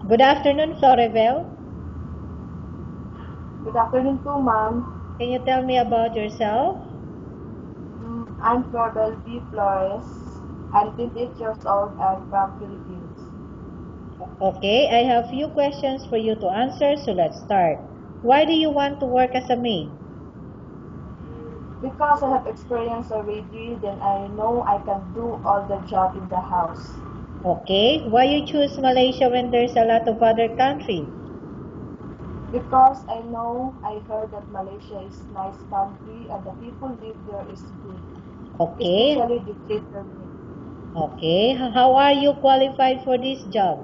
Good afternoon, Florevel. Good afternoon too, ma'am. Can you tell me about yourself? I'm Floribel B. Flores. I'm 28 years old and from Philippines. Okay, I have few questions for you to answer, so let's start. Why do you want to work as a maid? Because I have experience already, then I know I can do all the job in the house. Okay, why you choose Malaysia when there's a lot of other countries? Because I heard that Malaysia is nice country and the people live there is good. Okay, Especially the theater me. okay. How are you qualified for this job?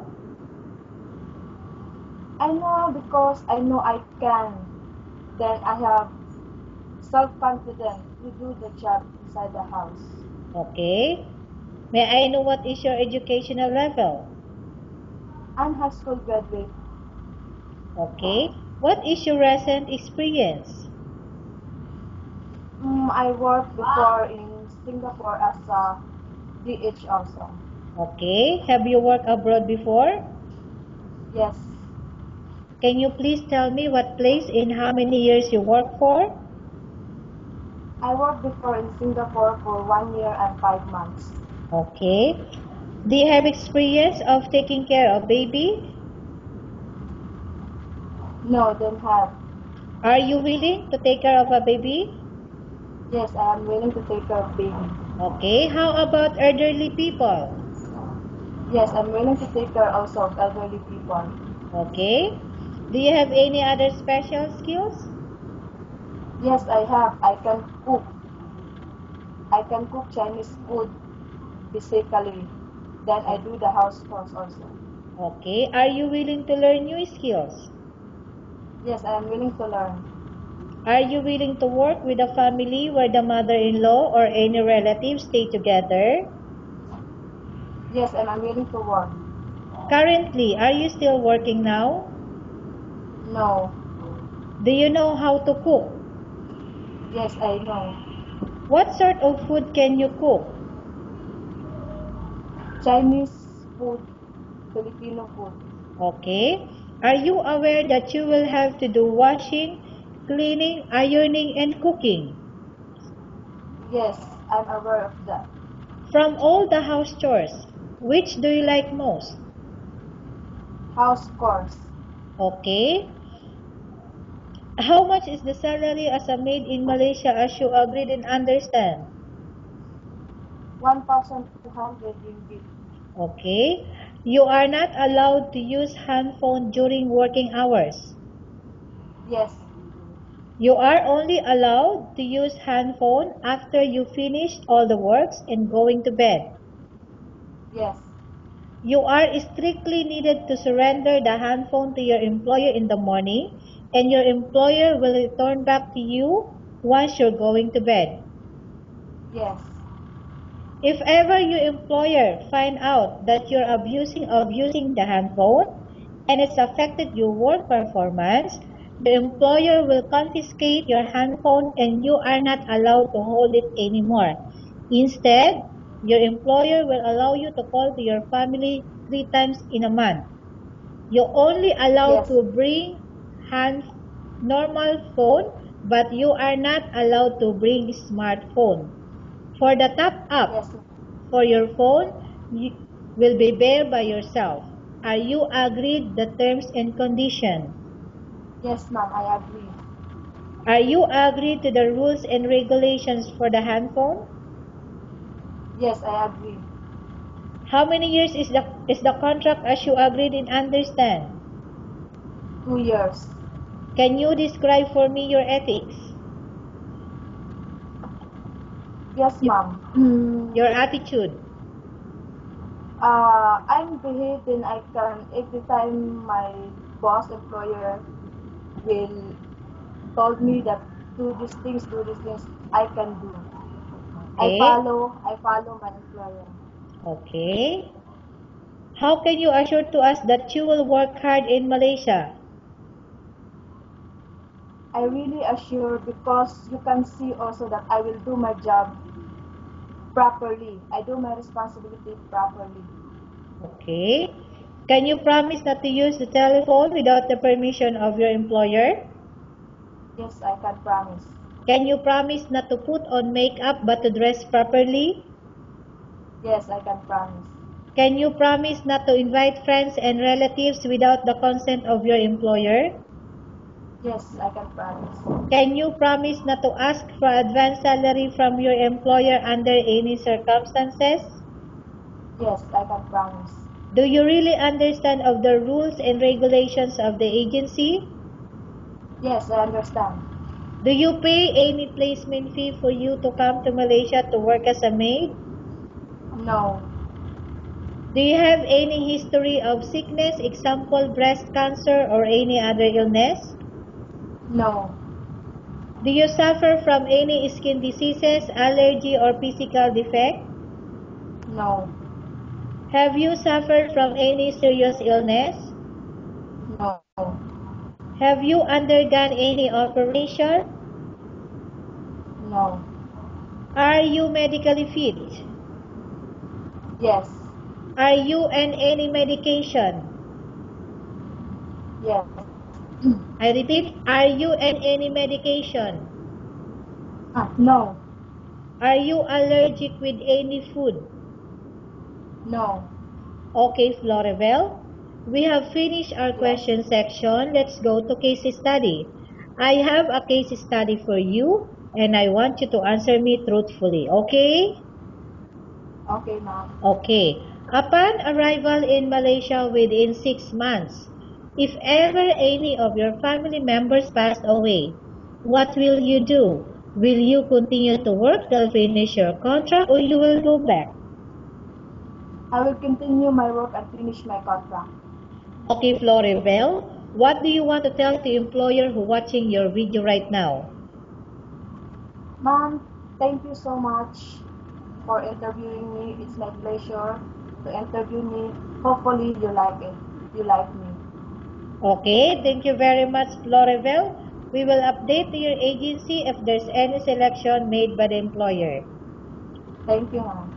I know because I know I can. Then I have self-confidence to do the job inside the house. Okay. May I know what is your educational level? I'm high school graduate. Okay. What is your recent experience? I worked before in Singapore as a DH also. Okay. Have you worked abroad before? Yes. Can you please tell me what place and how many years you worked for? I worked before in Singapore for 1 year and 5 months. Okay. Do you have experience of taking care of baby? No, don't have. Are you willing to take care of a baby? Yes, I am willing to take care of baby. Okay. How about elderly people? Yes, I'm willing to take care also of elderly people. Okay. Do you have any other special skills? Yes, I have. I can cook. I can cook Chinese food basically. Then I do the house chores also. Okay. Are you willing to learn new skills? Yes, I am willing to learn. Are you willing to work with a family where the mother-in-law or any relatives stay together? Yes, and I'm willing to work. Currently, are you still working now? No. Do you know how to cook? Yes, I know. What sort of food can you cook? Chinese food, Filipino food. Okay. Are you aware that you will have to do washing, cleaning, ironing, and cooking? Yes, I'm aware of that. From all the house chores, which do you like most? House chores. Okay. How much is the salary as a maid in Malaysia as you agreed and understand? 1,200 ringgit. Okay. You are not allowed to use hand phone during working hours. Yes, You are only allowed to use hand phone after you finish all the works and going to bed. yes, You are strictly needed to surrender the hand phone to your employer in the morning, and your employer will return back to you once you're going to bed. yes, If ever your employer find out that you're abusing of using the hand phone and it's affected your work performance, the employer will confiscate your hand phone and you are not allowed to hold it anymore. Instead, your employer will allow you to call to your family 3 times in a month. You're only allowed yes, to bring hand normal phone, but you are not allowed to bring smartphone. For the top up, yes, for your phone, you will be bear by yourself. Are you agreed the terms and condition? yes, ma'am, I agree. Are you agreed to the rules and regulations for the handphone? Yes, I agree. How many years is the contract as you agreed and understand? 2 years. Can you describe for me your ethics? Yes, ma'am. Your attitude? I'm behaving. I can every time my boss employer will told me that do these things, I can do. Okay. I follow my employer. Okay. How can you assure to us that you will work hard in Malaysia? I really assure because you can see also that I will do my job properly. I do my responsibility properly. Okay. Can you promise not to use the telephone without the permission of your employer? Yes, I can promise. Can you promise not to put on makeup but to dress properly? Yes, I can promise. Can you promise not to invite friends and relatives without the consent of your employer? Yes, I can promise. Can you promise not to ask for advance salary from your employer under any circumstances? Yes, I can promise. Do you really understand of the rules and regulations of the agency? Yes, I understand. Do you pay any placement fee for you to come to Malaysia to work as a maid? No. Do you have any history of sickness, example breast cancer or any other illness? No. Do you suffer from any skin diseases, allergy or physical defect? No. Have you suffered from any serious illness? No. Have you undergone any operation? No. Are you medically fit? Yes. Are you on any medication? Yes. I repeat, are you on any medication? No. Are you allergic with any food? No. Okay, Floribel. We have finished our question section. Let's go to case study. I have a case study for you and I want you to answer me truthfully, okay? Okay, ma'am. Okay. Upon arrival in Malaysia within 6 months, if ever any of your family members passed away, what will you do? Will you continue to work till finish your contract or you will go back? I will continue my work and finish my contract. Okay, Floribel, what do you want to tell the employer who watching your video right now? Ma'am, thank you so much for interviewing me. It's my pleasure to interview me. Hopefully you like it. You like me. Okay, thank you very much, Floribel. We will update to your agency if there's any selection made by the employer. Thank you, ma'am.